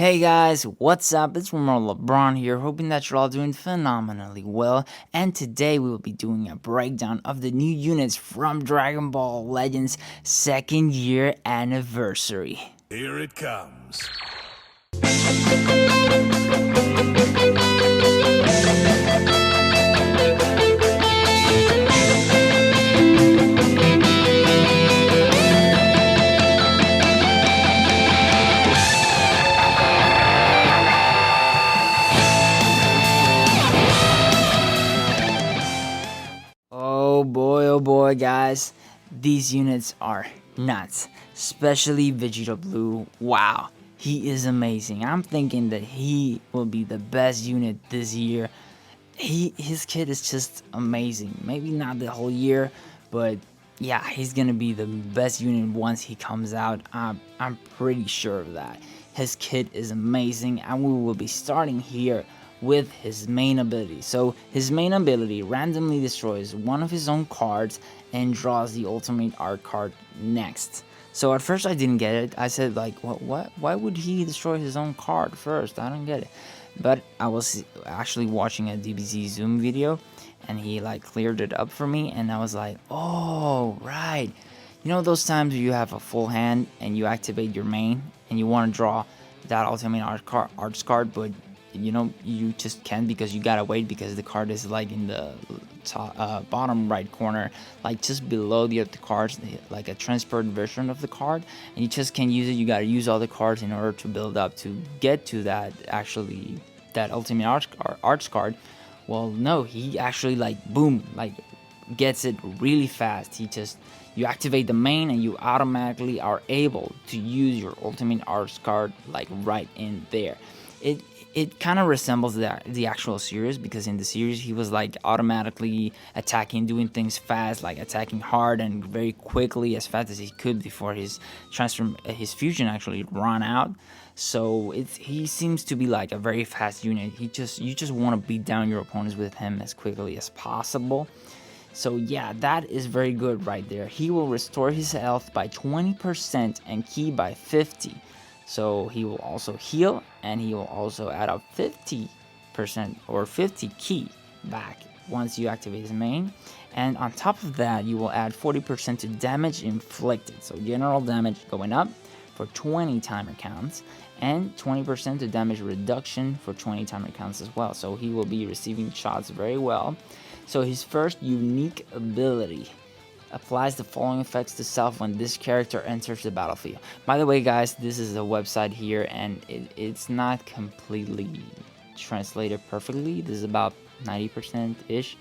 Hey guys, what's up? It's Romero LeBron here, hoping that you're all doing phenomenally well. And today we will be doing a breakdown of the new units from Dragon Ball Legends' second year anniversary. Here it comes. Oh boy, guys. These units are nuts. Especially Vegeta Blue. Wow, he is amazing. I'm thinking that he will be the best unit this year. His kit is just amazing. Maybe not the whole year, but yeah, he's gonna be the best unit once he comes out. I'm pretty sure of that. His kit is amazing, and we will be starting here with his main ability. So his main ability randomly destroys one of his own cards and draws the ultimate art card next. So at first I didn't get it. I said like, what? Why would he destroy his own card first? I don't get it. But I was actually watching a DBZ Zoom video, and he like cleared it up for me, and I was like, oh right. You know those times where you have a full hand and you activate your main and you want to draw that ultimate arts card, but you just can't because you gotta wait because the card is like in the bottom right corner, like just below the other cards, like a transferred version of the card, and you just can't use it. You gotta use all the cards in order to build up to get to that ultimate arts card. Well, no, he actually like boom, like gets it really fast. You activate the main and you automatically are able to use your ultimate arts card like right in there. It kind of resembles the actual series, because in the series he was like automatically attacking, doing things fast, like attacking hard and very quickly, as fast as he could before his fusion actually ran out. So he seems to be like a very fast unit. You just want to beat down your opponents with him as quickly as possible. So yeah, that is very good right there. He will restore his health by 20% and ki by 50. So he will also heal, and he will also add up 50% or 50 ki back once you activate his main. And on top of that, you will add 40% to damage inflicted. So general damage going up for 20 timer counts, and 20% to damage reduction for 20 timer counts as well. So he will be receiving shots very well. So his first unique ability applies the following effects to self when this character enters the battlefield. By the way, guys, this is a website here, and it's not completely translated perfectly. This is about 90%-ish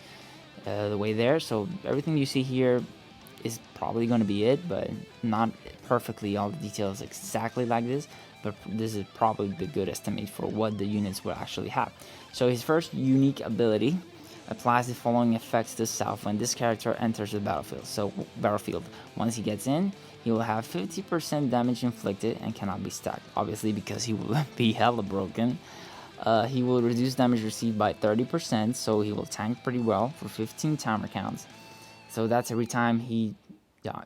the way there. So everything you see here is probably going to be it, but not perfectly all the details exactly like this. But this is probably the good estimate for what the units will actually have. So his first unique ability applies the following effects to self when this character enters the battlefield. So once he gets in, he will have 50% damage inflicted and cannot be stacked, obviously, because he will be hella broken. He will reduce damage received by 30%, so he will tank pretty well for 15 timer counts. So that's every time he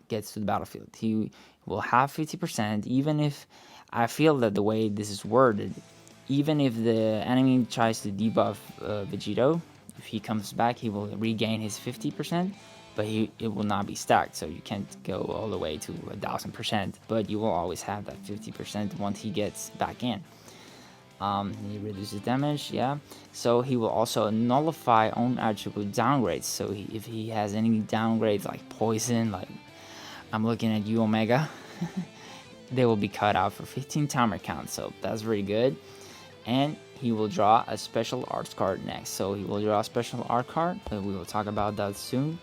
gets to the battlefield. He will have 50%, even if, I feel that the way this is worded, even if the enemy tries to debuff Vegito, if he comes back, he will regain his 50%, but it will not be stacked, so you can't go all the way to 1000%, but you will always have that 50% once he gets back in. He reduces damage, yeah. So he will also nullify own attribute downgrades. So if he has any downgrades like poison, like I'm looking at you, Omega, they will be cut out for 15 timer counts. So that's very good. And he will draw a special arts card next. So he will draw a special art card, but we will talk about that soon.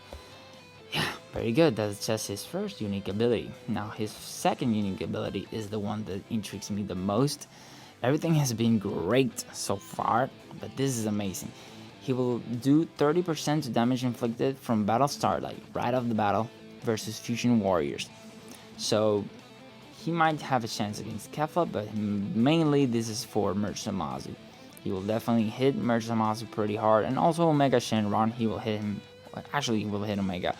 Yeah, very good. That's just his first unique ability. Now his second unique ability is the one that intrigues me the most. Everything has been great so far, but this is amazing. He will do 30% to damage inflicted from battle start, like right off the battle, versus fusion warriors. So he might have a chance against Kefla, but mainly this is for Merch Zamasu. He will definitely hit Merch Zamasu pretty hard, and also Omega Shenron, he will hit him. Actually, he will hit Omega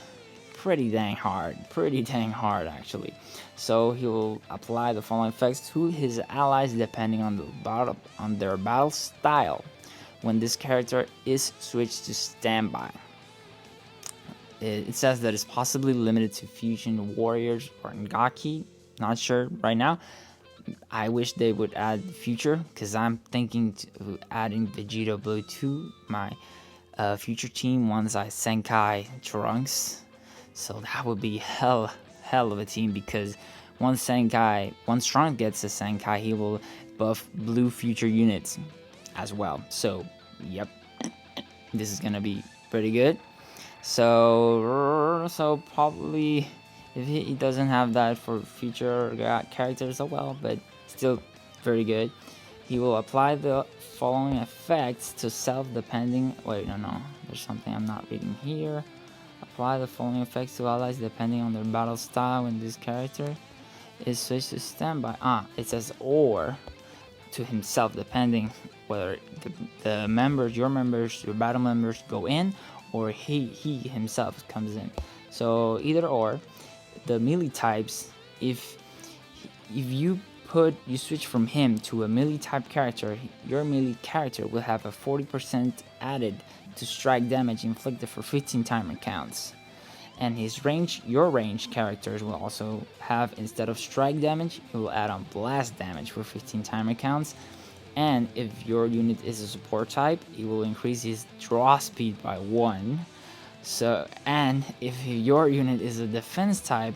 pretty dang hard actually. So he will apply the following effects to his allies depending on their battle style when this character is switched to standby. It says that it's possibly limited to Fusion Warriors or Ngaki. Not sure right now. I wish they would add future, because I'm thinking to adding Vegeta Blue to my future team once I Senkai Trunks. So that would be hell of a team, because once Trunks gets a Senkai, he will buff blue future units as well. So yep, this is gonna be pretty good. So probably if he doesn't have that for future characters, oh well, but still very good. He will apply the following effects to self-depending. Wait, no, there's something I'm not reading here. Apply the following effects to allies depending on their battle style when this character is switched to standby. It says or to himself, depending whether the members, your battle members go in, or he himself comes in. So either or. The melee types, if you switch from him to a melee type character, your melee character will have a 40% added to strike damage inflicted for 15 timer counts. And your range characters will also have, instead of strike damage, it will add on blast damage for 15 timer counts. And if your unit is a support type, it will increase his draw speed by 1. So, and if your unit is a defense type,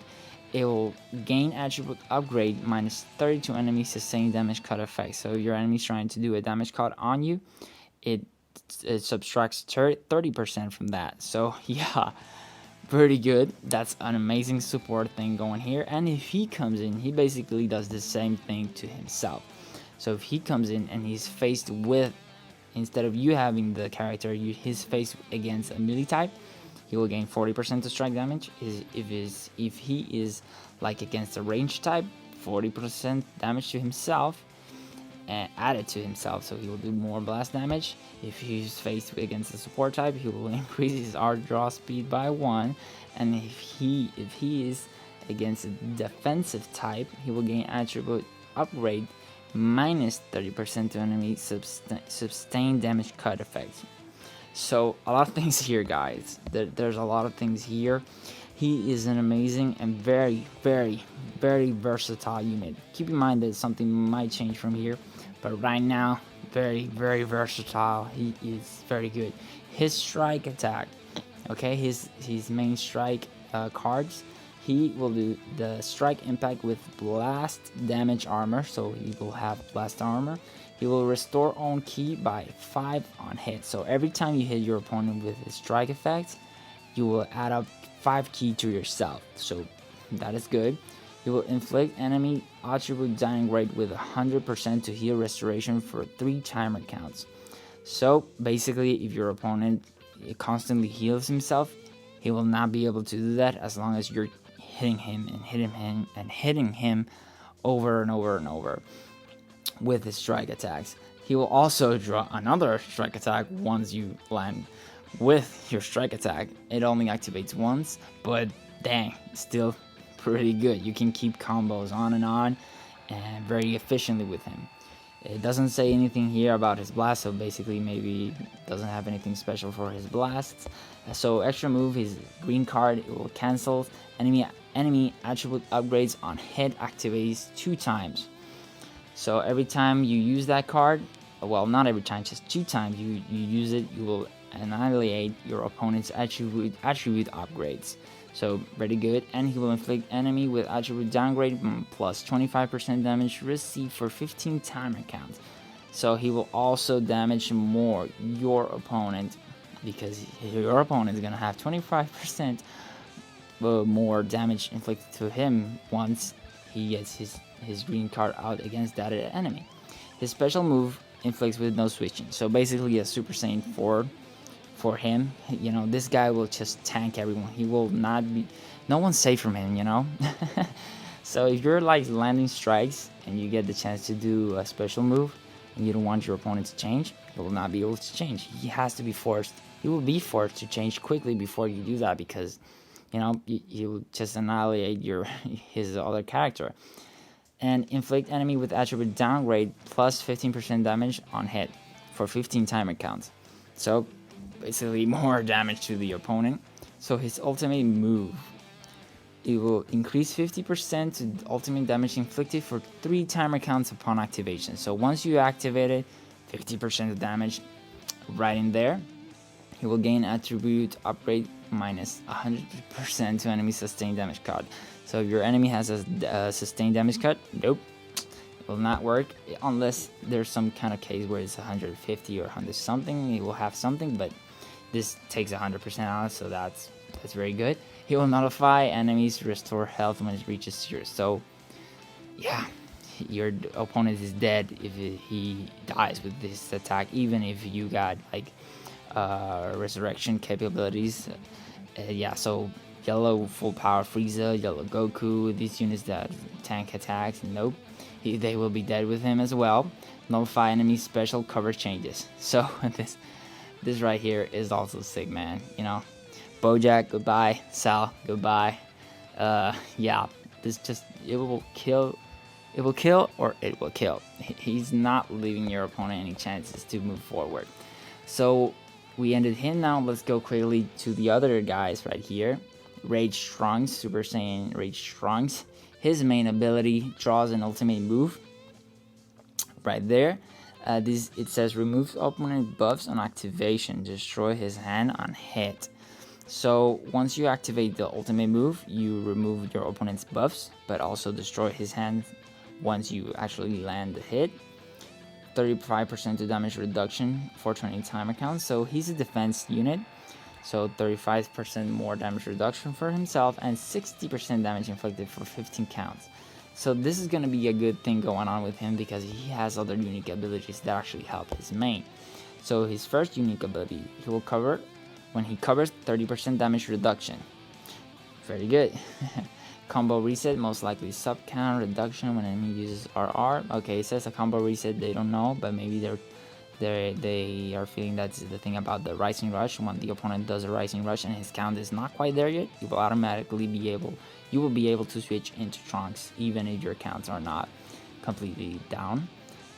it will gain attribute upgrade minus 30 to enemy sustained damage cut effect. So your enemy's trying to do a damage cut on you, it subtracts 30% from that. So yeah, pretty good. That's an amazing support thing going here. And if he comes in, he basically does the same thing to himself. So if he comes in and he's faced with, instead of you having the character, he's faced against a melee type, he will gain 40% to strike damage. If he is like against a range type, 40% damage to himself and added to himself, so he will do more blast damage. If he's faced against a support type, he will increase his art draw speed by 1, and if he is against a defensive type, he will gain attribute upgrade minus 30% to enemy sustained damage cut effects. So a lot of things here, guys. There's a lot of things here. He is an amazing and very versatile unit. Keep in mind that something might change from here, but right now, very versatile. He is very good. His strike attack, okay, his main strike cards, he will do the strike impact with blast damage armor, so he will have blast armor. He will restore own ki by 5 on hit. So every time you hit your opponent with his strike effect, you will add up 5 ki to yourself. So that is good. He will inflict enemy attribute downgrade with 100% to heal restoration for 3 timer counts. So basically, if your opponent constantly heals himself, he will not be able to do that as long as you're hitting him and hitting him over and over with his strike attacks. He will also draw another strike attack once you land with your strike attack. It only activates once, but dang, still pretty good. You can keep combos on and very efficiently with him. It doesn't say anything here about his blast, so basically maybe doesn't have anything special for his blasts. So extra move, his green card, it will cancel enemy attribute upgrades on hit activates 2 times. So every time you use that card, well, not every time, just 2 times you use it, you will annihilate your opponent's attribute upgrades. So very good. And he will inflict enemy with attribute downgrade plus 25% damage received for 15 timer counts. So he will also damage more your opponent, because your opponent is gonna have 25% more damage inflicted to him once he gets his green card out against that enemy. His special move inflicts with no switching. So basically a Super Saiyan 4 for him. You know, this guy will just tank everyone. He will not be, no one's safe from him, you know. So if you're like landing strikes and you get the chance to do a special move and you don't want your opponent to change, he will not be able to change. He has to be forced. He will be forced to change quickly before you do that, because you know, you just annihilate his other character. And inflict enemy with attribute downgrade plus 15% damage on hit for 15 timer counts. So basically more damage to the opponent. So his ultimate move, it will increase 50% to ultimate damage inflicted for 3 timer counts upon activation. So once you activate it, 50% of damage right in there. He will gain attribute upgrade minus 100% to enemy sustained damage card. So if your enemy has a sustained damage card, nope, it will not work unless there's some kind of case where it's 150 or 100 something. It will have something, but this takes 100% out, so that's very good. He will nullify enemies, restore health when it reaches 0. So yeah, your opponent is dead if he dies with this attack, even if you got like resurrection capabilities. Yeah, so yellow full power Frieza, yellow Goku, these units that tank attacks, nope, they will be dead with him as well. Nullify enemy special cover changes. So this right here is also sick, man. You know, Bojack, goodbye. Sal, goodbye. Yeah, this just, it will kill or it will kill. He's not leaving your opponent any chances to move forward. So we ended him. Now let's go quickly to the other guys right here. Rage Trunks, Super Saiyan Rage Trunks. His main ability draws an ultimate move right there. It says remove opponent buffs on activation, destroy his hand on hit. So once you activate the ultimate move, you remove your opponent's buffs, but also destroy his hand once you actually land the hit. 35% to damage reduction for 20 timer counts. So he's a defense unit, so 35% more damage reduction for himself and 60% damage inflicted for 15 counts. So this is going to be a good thing going on with him because he has other unique abilities that actually help his main. So his first unique ability, he will cover, when he covers, 30% damage reduction. Very good. Combo reset, most likely sub count reduction when enemy uses RR. Okay, it says a combo reset, they don't know, but maybe they are feeling that's the thing about the rising rush. When the opponent does a rising rush and his count is not quite there yet, you will automatically be able to switch into Trunks even if your counts are not completely down.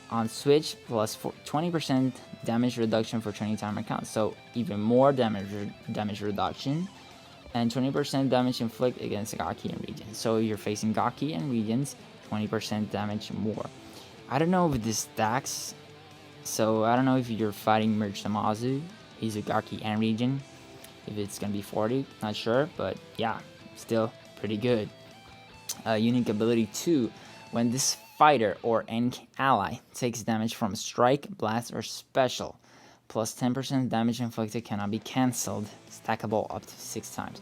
On switch, plus 20% damage reduction for 20 timer counts, so even more damage reduction. And 20% damage inflict against Gaki and regions. So you're facing Gaki and regions, 20% damage more. I don't know if this stacks. So I don't know if you're fighting Merch Tamazu, he's a Gaki and region. If it's gonna be 40, not sure, but yeah, still pretty good. Unique ability 2, when this fighter or any ally takes damage from strike, blast, or special, plus 10% damage inflicted cannot be cancelled, stackable up to 6 times.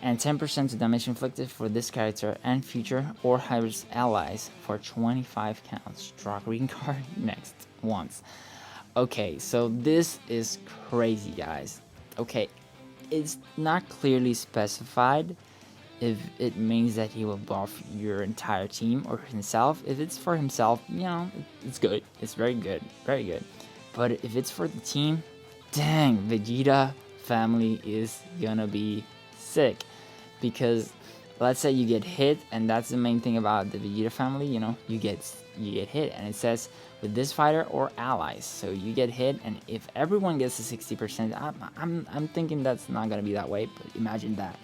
And 10% to damage inflicted for this character and future or hybrid allies for 25 counts. Draw green card next once. Okay, so this is crazy, guys. Okay, it's not clearly specified if it means that he will buff your entire team or himself. If it's for himself, you know, it's good. It's very good. Very good. But if it's for the team, dang, Vegeta family is gonna be sick. Because let's say you get hit, and that's the main thing about the Vegeta family, you know, you get hit, and it says with this fighter or allies. So you get hit, and if everyone gets a 60%, I'm thinking that's not gonna be that way, but imagine that.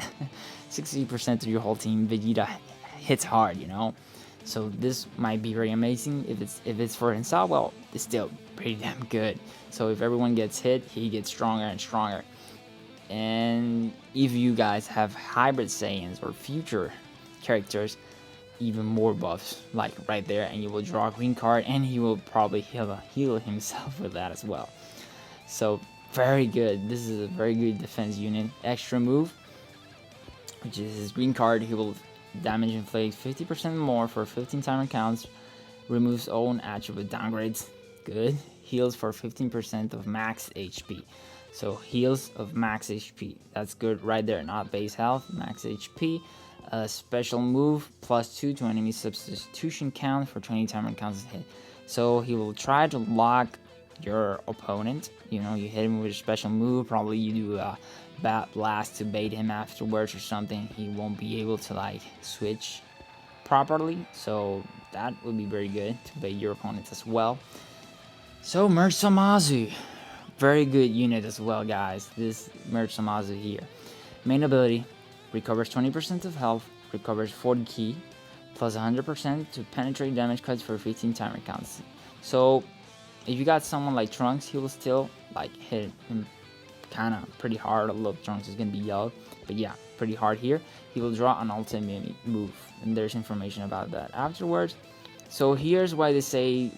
60% of your whole team, Vegeta hits hard, you know. So this might be very amazing. If it's for himself, well, it's still pretty damn good. So if everyone gets hit, he gets stronger and stronger. And if you guys have hybrid Saiyans or future characters, even more buffs, like right there, and you will draw a green card, and he will probably heal himself with that as well. So very good. This is a very good defense unit. Extra move, which is his green card, he will damage inflict 50% more for 15 timer counts, removes own attribute downgrades, good, heals for 15% of max HP. So heals of max HP, that's good right there, not base health, max HP. Special move, +2 to enemy substitution count for 20 timer counts hit. So he will try to lock your opponent. You know, you hit him with a special move. Probably you do a bat blast to bait him afterwards or something. He won't be able to like switch properly, so that would be very good to bait your opponents as well. So Merch Samazu, very good unit as well, guys. This Merch Samazu here. Main ability, recovers 20% of health, recovers 40 ki, plus 100% to penetrate damage cuts for 15 timer counts. So if you got someone like Trunks, he will still like hit him kind of pretty hard. Although Trunks is gonna be yellow, but yeah, pretty hard here. He will draw an ultimate move, and there's information about that afterwards. So here's why they say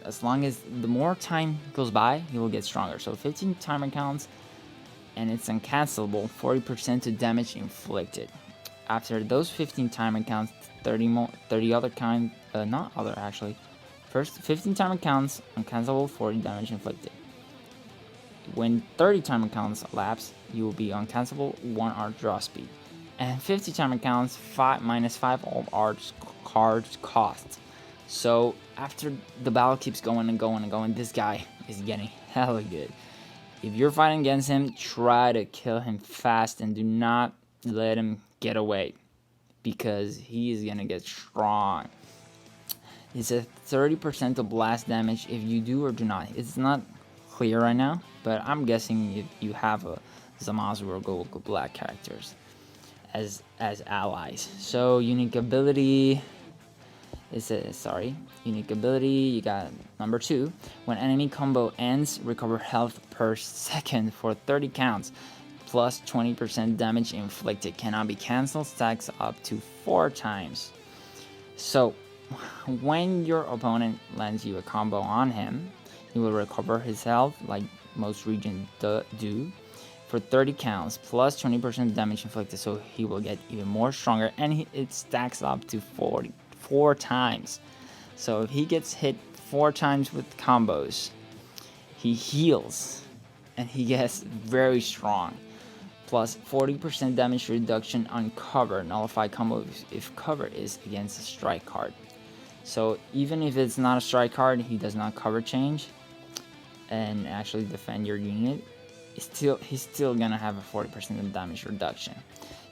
as long as the more time goes by, he will get stronger. So 15 timer counts, and it's uncancelable, 40% to damage inflicted. After those 15 timer counts, 30 other kind, not other actually. First 15 timer counts, uncancelable, 40 damage inflicted. When 30 timer counts elapse, you will be uncancelable, 1 art draw speed. And 50 timer counts, minus 5 all art cards cost. So after the battle keeps going and going and going, this guy is getting hella good. If you're fighting against him, try to kill him fast and do not let him get away, because he is gonna get strong. It's a 30% of blast damage if you do or do not. It's not clear right now, but I'm guessing if you have a Zamasu or Goku Black characters as allies. So unique ability. Unique ability, you got number 2. When enemy combo ends, recover health per second for 30 counts, plus 20% damage inflicted. Cannot be cancelled, stacks up to 4 times. So, when your opponent lands you a combo on him, he will recover his health, like most regions do, for 30 counts, plus 20% damage inflicted, so he will get even more stronger, and it stacks up to 4 times. So if he gets hit 4 times with combos, he heals and he gets very strong. Plus 40% damage reduction on cover, nullify combo if cover is against a strike card. So even if it's not a strike card, he does not cover change and actually defend your unit, he's still gonna have a 40% damage reduction.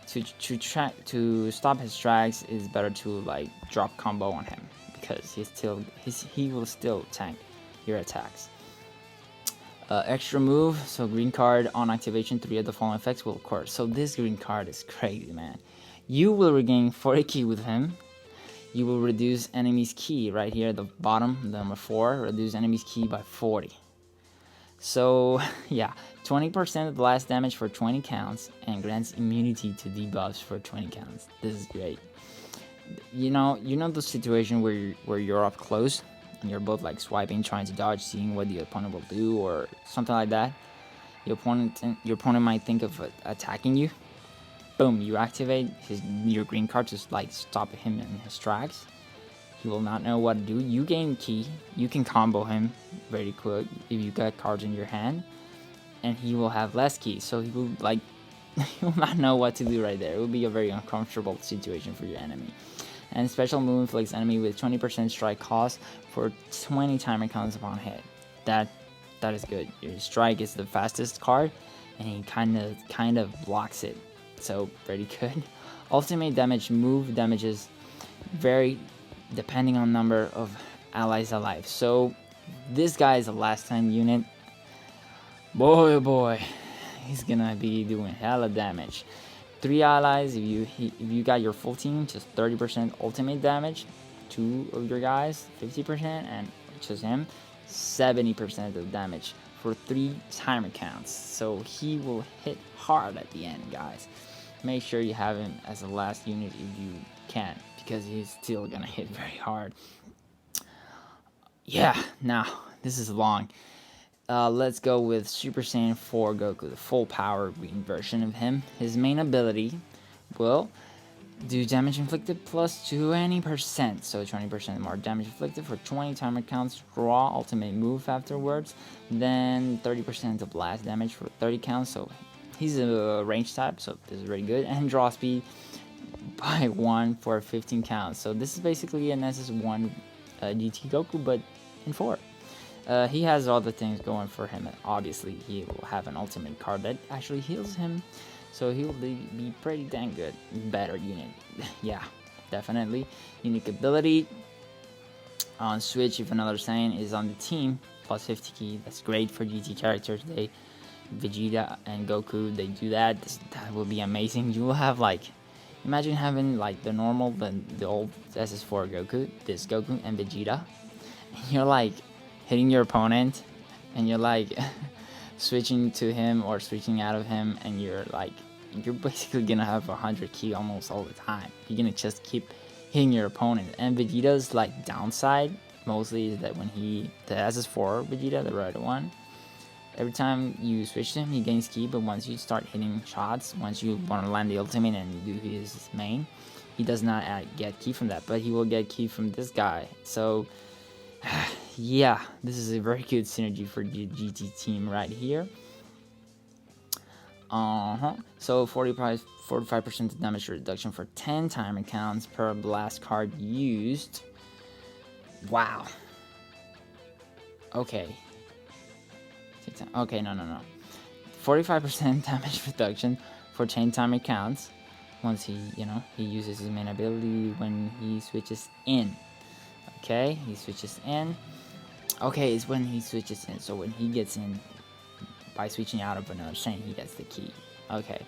To stop his strikes, is better to like drop combo on him, because he will still tank your attacks. Extra move, so green card on activation, 3 of the following effects will occur. So this green card is crazy, man. You will regain 40 ki with him. You will reduce enemy's ki right here at the bottom, number 4, reduce enemy's ki by 40. So yeah, 20% of blast damage for 20 counts, and grants immunity to debuffs for 20 counts. This is great. You know the situation where you're up close and you're both like swiping, trying to dodge, seeing what the opponent will do or something like that. Your opponent might think of attacking you. Boom, you activate your green card to like stop him in his tracks. He will not know what to do. You gain ki. You can combo him very quick if you got cards in your hand, and he will have less ki. So he will like he will not know what to do right there. It will be a very uncomfortable situation for your enemy. And special move inflicts enemy with 20% strike cost for 20 timer counts upon hit. That is good. Your strike is the fastest card, and he kind of blocks it. So very good. Ultimate damage move damages vary depending on number of allies alive. So this guy is a last time unit. Boy oh boy, he's gonna be doing hella damage. 3 allies, if you got your full team, just 30% ultimate damage. 2 of your guys, 50%, and just him, 70% of damage for 3 timer counts. So he will hit hard at the end, guys. Make sure you have him as a last unit if you can, because he's still gonna hit very hard. Yeah, now this is long. Let's go with Super Saiyan 4 Goku, the full power green version of him. His main ability will do damage inflicted plus 20%, so 20% more damage inflicted for 20 timer counts. Draw ultimate move afterwards, then 30% of blast damage for 30 counts. So he's a range type, so this is very good. And draw speed by 1 for 15 counts. So this is basically an SS1 GT Goku, but in 4. He has all the things going for him. Obviously, he will have an ultimate card that actually heals him, so he will be pretty dang good. Better unit. Yeah, definitely. Unique ability. On Switch, if another Saiyan is on the team, plus 50 key. That's great for GT characters. Vegeta and Goku, they do that. That will be amazing. You will have like, imagine having like the normal, the old SS4 Goku, this Goku and Vegeta, and you're like hitting your opponent, and you're like switching to him or switching out of him, and you're basically gonna have 100 key almost all the time. You're gonna just keep hitting your opponent. And Vegeta's like downside mostly is that when the SS4 Vegeta, the red one, every time you switch to him, he gains ki, but once you start hitting shots, once you want to land the ultimate and do his main, he does not get ki from that, but he will get ki from this guy. So, yeah, this is a very good synergy for the GT team right here. So 45% damage reduction for 10 timer counts per blast card used. Wow. Okay. Okay, no. 45% damage reduction for 10 timer counts once he uses his main ability when he switches in. Okay, he switches in. Okay, it's when he switches in. So when he gets in, by switching out of another Saiyan, he gets the key. Okay.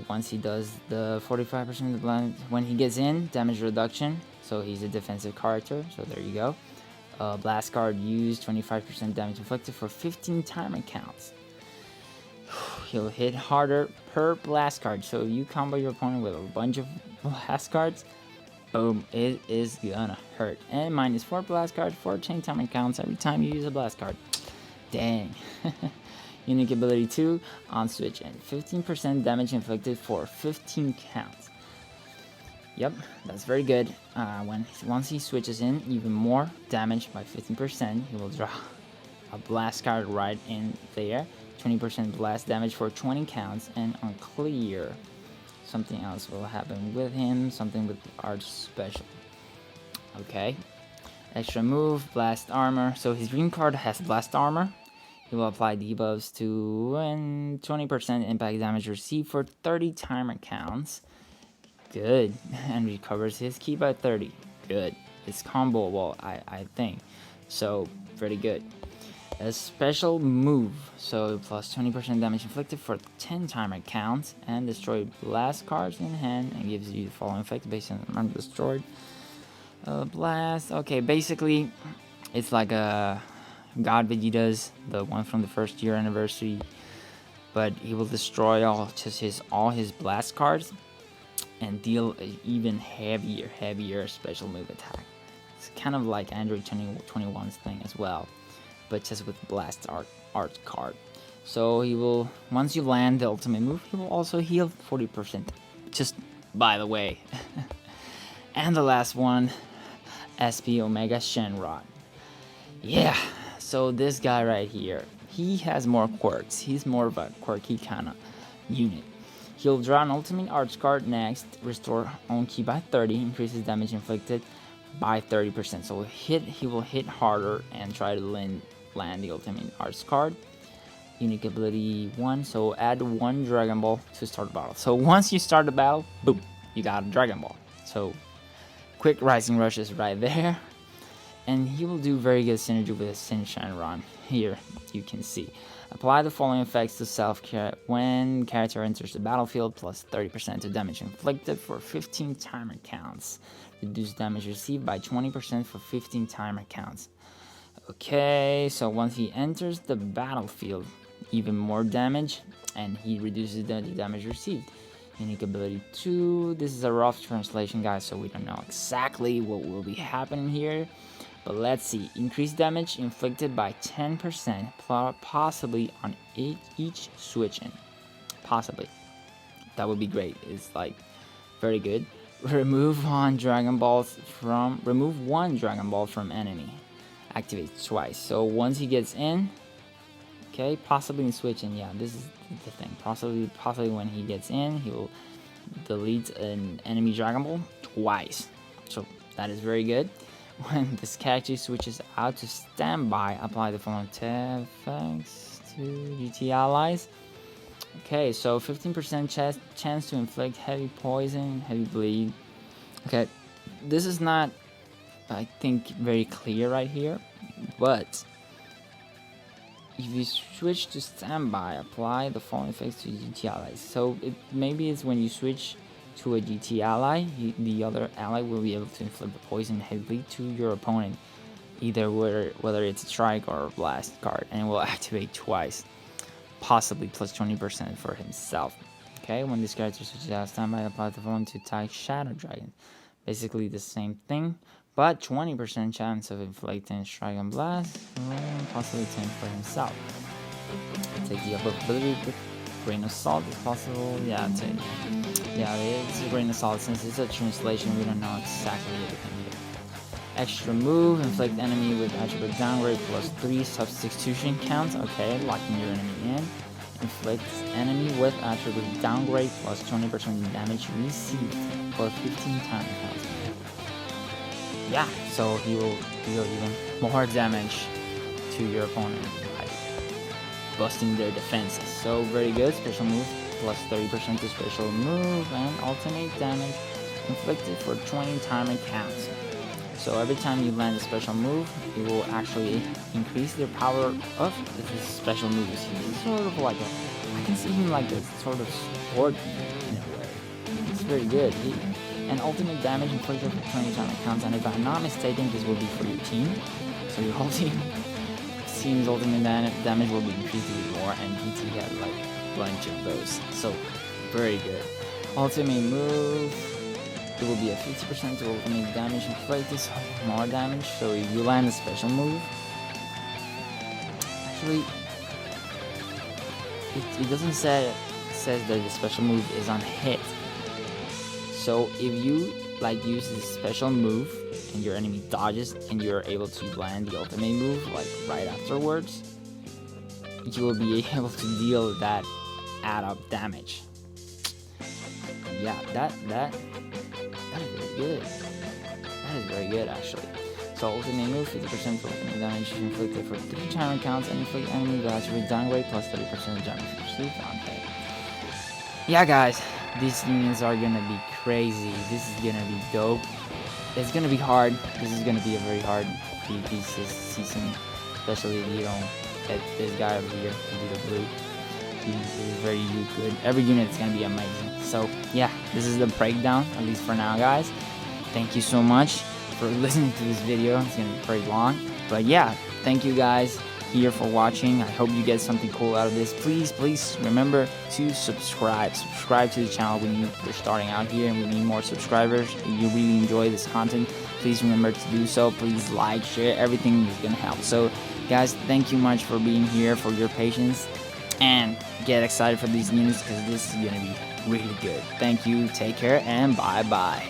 Once he does the 45% of the blind, when he gets in, damage reduction. So he's a defensive character. So there you go. Blast card used, 25% damage inflicted for 15 timer counts. He'll hit harder per blast card. So if you combo your opponent with a bunch of blast cards, boom, it is gonna hurt. And -4 blast card for chain timer counts every time you use a blast card. Dang. Unique ability 2 on switch and 15% damage inflicted for 15 counts. Yep, that's very good. Once he switches in, even more damage by 15%, he will draw a blast card right in there. 20% blast damage for 20 counts, and on clear, something else will happen with him, something with the art special. Okay. Extra move, blast armor. So his green card has blast armor. He will apply debuffs to 20% impact damage received for 30 timer counts. Good. And recovers his ki by 30. Good. It's comboable, I think. So, pretty good. A special move. So, plus 20% damage inflicted for 10 timer counts. And destroy blast cards in hand. And gives you the following effect based on the amount destroyed. Blast. Okay, basically, it's like a God Vegeta's, the one from the first year anniversary, but he will destroy all his blast cards and deal an even heavier special move attack. It's kind of like Android 2021's thing as well, but just with blast art card. So he will, once you land the ultimate move, he will also heal 40%. Just by the way. And the last one, SP Omega Shenron. Yeah. So this guy right here, he has more quirks. He's more of a quirky kind of unit. He'll draw an ultimate arts card next, restore own ki by 30, increases damage inflicted by 30%. So he will hit harder and try to land the ultimate arts card. Unique ability 1, so add 1 Dragon Ball to start the battle. So once you start the battle, boom, you got a Dragon Ball. So quick Rising Rush is right there. And he will do very good synergy with his Shenron. Here you can see. Apply the following effects to self when character enters the battlefield, plus 30% of damage inflicted for 15 timer counts. Reduce damage received by 20% for 15 timer counts. Okay, so once he enters the battlefield, even more damage, and he reduces the damage received. Unique ability 2. This is a rough translation, guys, so we don't know exactly what will be happening here. But let's see. Increased damage inflicted by 10%, possibly on each switch in. Possibly. That would be great. It's like very good. Remove one Dragon Ball from enemy. Activates twice. So once he gets in, okay, possibly in switch in. Yeah, this is the thing. Possibly when he gets in, he will delete an enemy Dragon Ball twice. So that is very good. When this character switches out to standby, apply the following effects to GT allies. Okay, so 15% chance to inflict heavy poison, heavy bleed. Okay, this is not, I think, very clear right here, but if you switch to standby, apply the following effects to GT allies. So maybe it's when you switch to a GT ally, the other ally will be able to inflict the poison heavily to your opponent, either whether it's a strike or a blast card, and it will activate twice, possibly plus 20% for himself. Okay, when this character switches out standby, apply the following to attack Shadow Dragon. Basically the same thing, but 20% chance of inflicting strike and blast, possibly 10 for himself. Take the above ability with grain of salt if possible. Yeah, it's a grain of salt since it's a translation. We don't know exactly everything here. Extra move, inflict enemy with attribute downgrade plus 3 substitution counts. Okay, locking your enemy in. Inflict enemy with attribute downgrade plus 20% damage received for 15 time counts. Yeah, so he will deal even more damage to your opponent by busting their defenses. So very good. Special move plus 30% to special move and alternate damage inflicted for 20 time counts. So every time you land a special move, it will actually increase the power of his special moves. He's sort of like I can see him like a sort of sport in a way. It's very good. And ultimate damage inflicted for 20 time counts, and if I'm not mistaken, this will be for your team. So your whole team's ultimate damage will be increased even more, and GT had like a bunch of those. So very good. Ultimate move. It will be a 50% to ultimate damage inflicted, so more damage. So if you land a special move, actually, it doesn't say, it says that the special move is on hit. So if you like use this special move and your enemy dodges and you're able to land the ultimate move like right afterwards, you will be able to deal that add up damage. Yeah, that is very good. That is very good actually. So ultimate move, 50% ultimate damage inflicted for 3 time counts and inflict enemy with attribute downgrade plus 30% damage received on hit. Yeah guys, these unions are gonna be crazy. This is gonna be dope. It's gonna be hard. This is gonna be a very hard PvP season, especially if you don't get this guy over here to do the blue. He's very good. Every unit is gonna be amazing. So yeah, this is the breakdown, at least for now guys. Thank you so much for listening to this video. It's gonna be very long, but yeah, thank you guys here for watching. I hope you get something cool out of this. Please remember to subscribe to the channel. We're starting out here and we need more subscribers. If you really enjoy this content, please remember to do so. Please like, share, everything is gonna help. So guys, thank you much for being here, for your patience, and get excited for these units because this is gonna be really good. Thank you, take care, and bye bye.